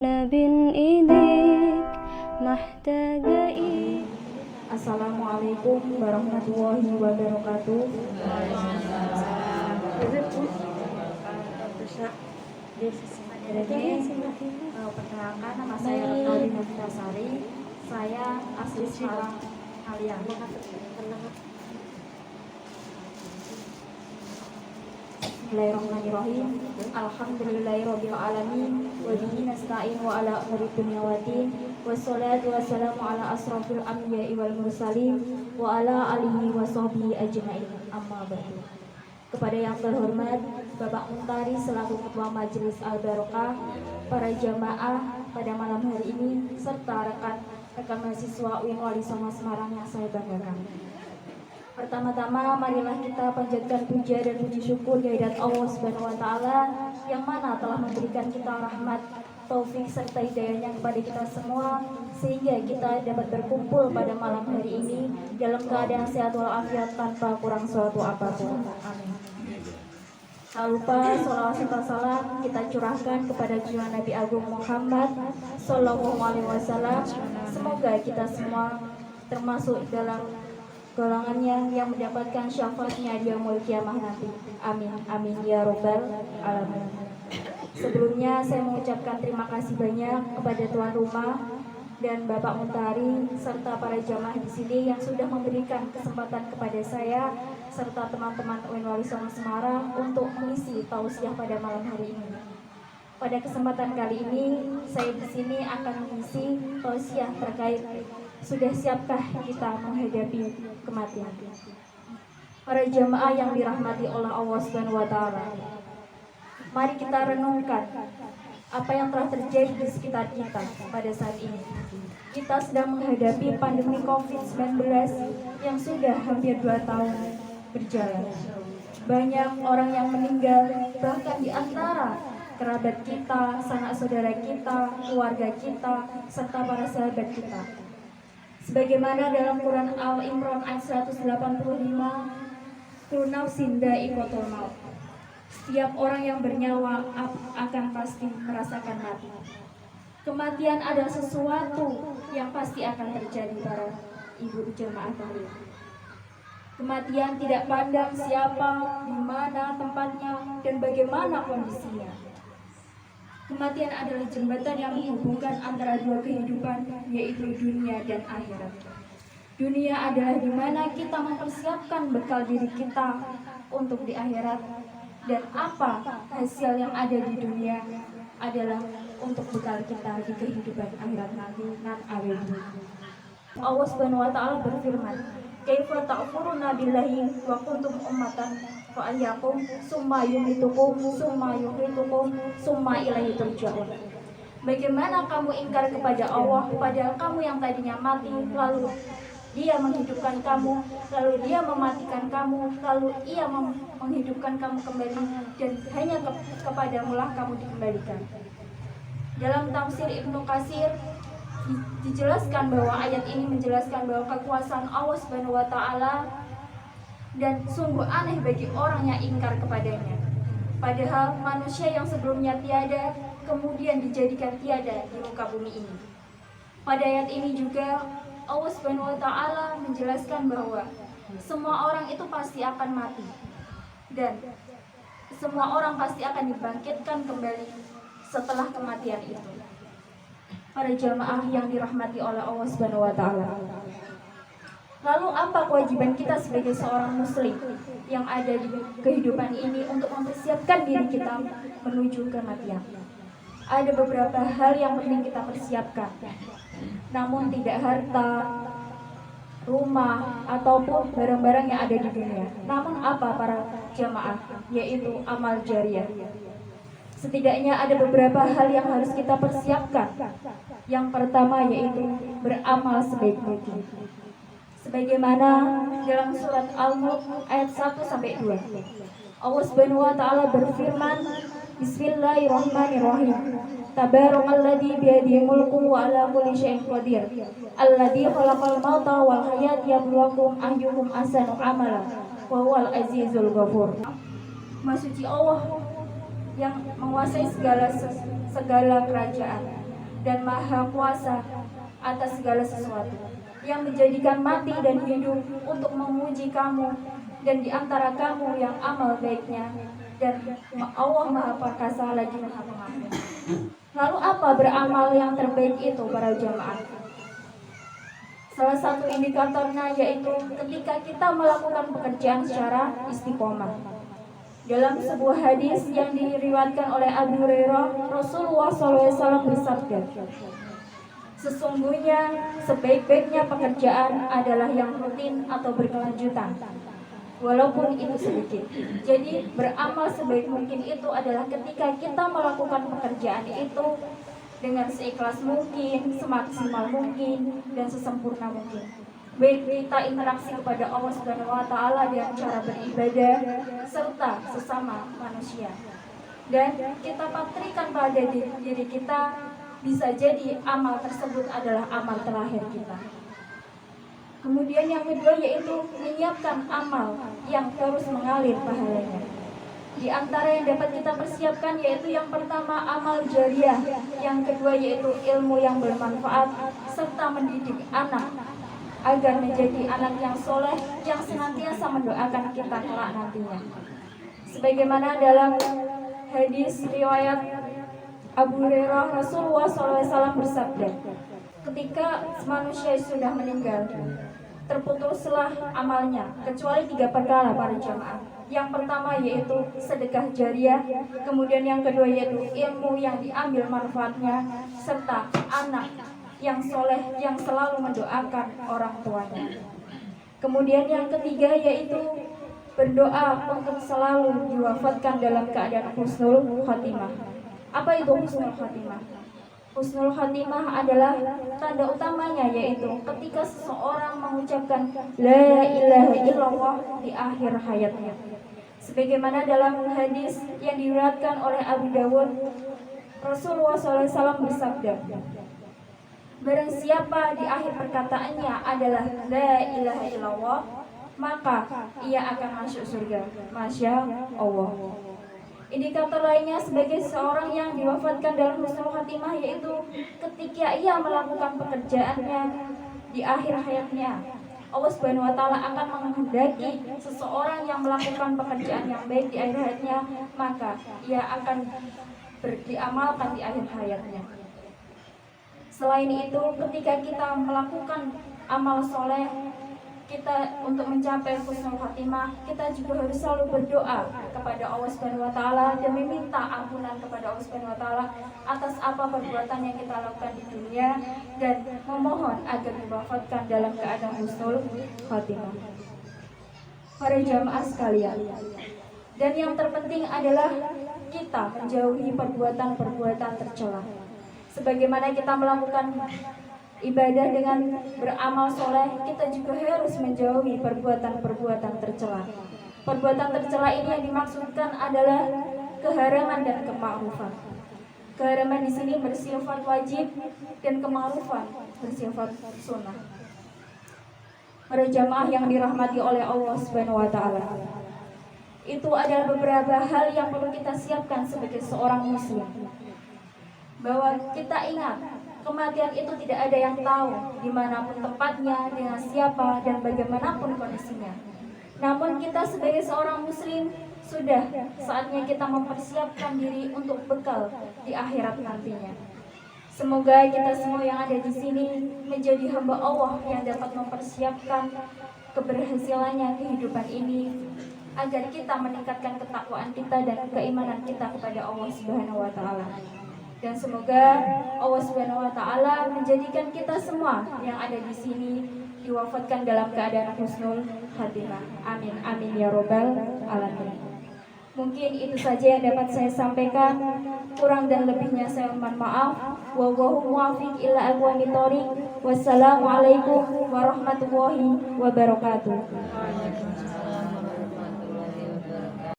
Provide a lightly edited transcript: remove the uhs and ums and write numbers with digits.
بين إيديك محتاجة إيه. Assalamualaikum warahmatullahi wabarakatuh. Perkenalkan, nama saya Retno Dinasari. Saya asli Semarang, kalian. Bismillahirrahmanirrahim. Alhamdulillahirabbil alamin wa bihi nasta'in wa ala umuri dunya waddin. Wassalatu wassalamu ala asrofil anbiya'i wal mursalin wa ala alihi wa sahbihi ajma'in. Amma ba'du. Kepada yang terhormat Bapak Muntari selaku Ketua Majelis Al-Barokah, para jamaah pada malam hari ini, serta rekan mahasiswa UIN Wali Songo Semarang yang saya banggakan. Pertama-tama marilah kita panjatkan puja dan puji syukur kehadirat Allah Subhanahu wa taala yang mana telah memberikan kita rahmat, taufik serta hidayahnya kepada kita semua sehingga kita dapat berkumpul pada malam hari ini dalam keadaan sehat walafiat tanpa kurang suatu apapun. Amin. Tak lupa sholawat serta salam kita curahkan kepada junjungan Nabi Agung Muhammad Sallallahu Alaihi Wasallam. Semoga kita semua termasuk dalam golongannya yang mendapatkan syafaatnya di yaumul kiamah nanti. Amin, amin ya robbal alamin. Sebelumnya saya mengucapkan terima kasih banyak kepada tuan rumah dan Bapak Muntari serta para jamaah di sini yang sudah memberikan kesempatan kepada saya serta teman-teman UIN Wali Songo Semarang untuk mengisi tausiah pada malam hari ini. Pada kesempatan kali ini saya di sini akan mengisi tausiah terkait sudah siapkah kita menghadapi kematian. Para jamaah yang dirahmati oleh Allah Subhanahu wa taala, mari kita renungkan apa yang telah terjadi di sekitar kita pada saat ini. Kita sedang menghadapi pandemi COVID-19 yang sudah hampir 2 tahun berjalan. Banyak orang yang meninggal, bahkan di antara kerabat kita, sanak saudara kita, keluarga kita, serta para sahabat kita. Sebagaimana dalam Quran Al-Imran ayat 185, kullu nafsin dha'iqatul maut. Setiap orang yang bernyawa akan pasti merasakan mati. Kematian adalah sesuatu yang pasti akan terjadi para ibu jemaah kalian. Kematian tidak pandang siapa, di mana tempatnya, dan bagaimana kondisinya. Kematian adalah jembatan yang menghubungkan antara dua kehidupan, yaitu dunia dan akhirat. Dunia adalah di mana kita mempersiapkan bekal diri kita untuk di akhirat, dan apa hasil yang ada di dunia adalah untuk bekal kita di kehidupan akhirat nanti nan awedi. Allah Subhanahu wa taala berfirman, "Kaifa ta'furuna billahi wa kuntum ummatan fa ayyakum summa yumitukum summa yuhitukum summa ilaihi turja'un." Bagaimana kamu ingkar kepada Allah padahal kamu yang tadinya mati, lalu Dia menghidupkan kamu, lalu Dia mematikan kamu, lalu Ia menghidupkan kamu kembali, dan hanya kepadamulah kamu dikembalikan. Dalam tafsir Ibnu Katsir dijelaskan bahwa ayat ini menjelaskan bahwa kekuasaan Allah Subhanahu wa taala dan sungguh aneh bagi orang yang ingkar kepadanya. Padahal manusia yang sebelumnya tiada kemudian dijadikan tiada di muka bumi ini. Pada ayat ini juga Allah Subhanahu wa taala menjelaskan bahwa semua orang itu pasti akan mati dan semua orang pasti akan dibangkitkan kembali setelah kematian itu. Para jamaah yang dirahmati oleh Allah Subhanahu wa taala. Lalu apa kewajiban kita sebagai seorang muslim yang ada di kehidupan ini untuk mempersiapkan diri kita menuju kematian? Ada beberapa hal yang penting kita persiapkan. Namun tidak harta, rumah, ataupun barang-barang yang ada di dunia. Namun apa para jamaah? Yaitu amal jariah. Setidaknya ada beberapa hal yang harus kita persiapkan. Yang pertama yaitu beramal sebaik-baiknya. Sebagaimana dalam surat Al-Mulk ayat 1-2. Allah Subhanahu wa taala berfirman, Bismillahirrahmanirrahim. Tabarakalladzi biyadihi mulku wa ala kulli syai'in qadir. Alladzi khalaqal mauta wal hayata liyabluwakum ayyukum ahsanu amala wa huwal azizul ghafur. Maha suci Allah yang menguasai segala kerajaan, dan Maha Kuasa atas segala sesuatu, yang menjadikan mati dan hidup untuk menguji kamu, dan di antara kamu yang amal baiknya, dan Allah Maha Perkasa lagi Maha Pengampun. Lalu apa beramal yang terbaik itu para jamaah? Salah satu indikatornya yaitu ketika kita melakukan pekerjaan secara istiqomah. Dalam sebuah hadis yang diriwayatkan oleh Abu Hurairah, Rasulullah SAW bersabda, sesungguhnya sebaik-baiknya pekerjaan adalah yang rutin atau berkelanjutan, walaupun itu sedikit. Jadi beramal sebaik mungkin itu adalah ketika kita melakukan pekerjaan itu dengan seikhlas mungkin, semaksimal mungkin, dan sesempurna mungkin. Baik kita interaksi kepada Allah Subhanahu wa Ta'ala dengan cara beribadah serta sesama manusia. Dan kita patrikan pada diri kita, bisa jadi amal tersebut adalah amal terakhir kita. Kemudian yang kedua yaitu menyiapkan amal yang terus mengalir pahalanya. Di antara yang dapat kita persiapkan yaitu yang pertama amal jariah, yang kedua yaitu ilmu yang bermanfaat, serta mendidik anak agar menjadi anak yang soleh yang senantiasa mendoakan kita kelak nantinya. Sebagaimana dalam hadis riwayat Abu Hurairah, Rasulullah SAW bersabda, ketika manusia sudah meninggal, terputuslah amalnya kecuali 3 perkara para jamaah. Yang pertama yaitu sedekah jariah, kemudian yang kedua yaitu ilmu yang diambil manfaatnya, serta anak yang soleh yang selalu mendoakan orang tuanya. Kemudian yang ketiga yaitu berdoa untuk selalu diwafatkan dalam keadaan husnul khatimah. Apa itu husnul khatimah? Husnul khatimah adalah tanda utamanya yaitu ketika seseorang mengucapkan la ilaha illallah di akhir hayatnya. Sebagaimana dalam hadis yang diriwayatkan oleh Abu Dawud, Rasulullah SAW bersabda, barang siapa di akhir perkataannya adalah la ilaha illallah, maka ia akan masuk surga. Masya Allah. Indikator lainnya sebagai seorang yang diwafatkan dalam husnul khatimah yaitu ketika ia melakukan pekerjaannya di akhir hayatnya, Allah Subhanahu wa Ta'ala akan menghendaki seseorang yang melakukan pekerjaan yang baik di akhir hayatnya, maka ia akan diamalkan di akhir hayatnya. Selain itu, ketika kita melakukan amal soleh, kita untuk mencapai husnul khatimah, kita juga harus selalu berdoa kepada Allah Subhanahu wa Ta'ala dan meminta ampunan kepada Allah Subhanahu wa Ta'ala atas apa perbuatan yang kita lakukan di dunia, dan memohon agar diwafatkan dalam keadaan husnul khatimah. Para jamaah sekalian, dan yang terpenting adalah kita menjauhi perbuatan-perbuatan tercela. Sebagaimana kita melakukan ibadah dengan beramal soleh, kita juga harus menjauhi perbuatan-perbuatan tercela. Perbuatan tercela ini yang dimaksudkan adalah keharaman dan kema'rufan. Keharaman di sini bersifat wajib dan kema'rufan bersifat sunnah. Para jamaah yang dirahmati oleh Allah Subhanahu wa Ta'ala, itu adalah beberapa hal yang perlu kita siapkan sebagai seorang muslim. Bahwa kita ingat, kematian itu tidak ada yang tahu dimanapun tempatnya, dengan siapa, dan bagaimanapun kondisinya. Namun kita sebagai seorang muslim, sudah saatnya kita mempersiapkan diri untuk bekal di akhirat nantinya. Semoga kita semua yang ada di sini menjadi hamba Allah yang dapat mempersiapkan keberhasilannya kehidupan ini, agar kita meningkatkan ketakwaan kita dan keimanan kita kepada Allah Subhanahu wa Ta'ala. Dan semoga Allah Subhanahu wa Ta'ala menjadikan kita semua yang ada di sini diwafatkan dalam keadaan husnul khatimah. Amin amin ya robbal alamin. Mungkin itu saja yang dapat saya sampaikan. Kurang dan lebihnya saya mohon maaf. Wallahu muwaffiq ila aqwamit thoriq. Wassalamualaikum warahmatullahi wabarakatuh.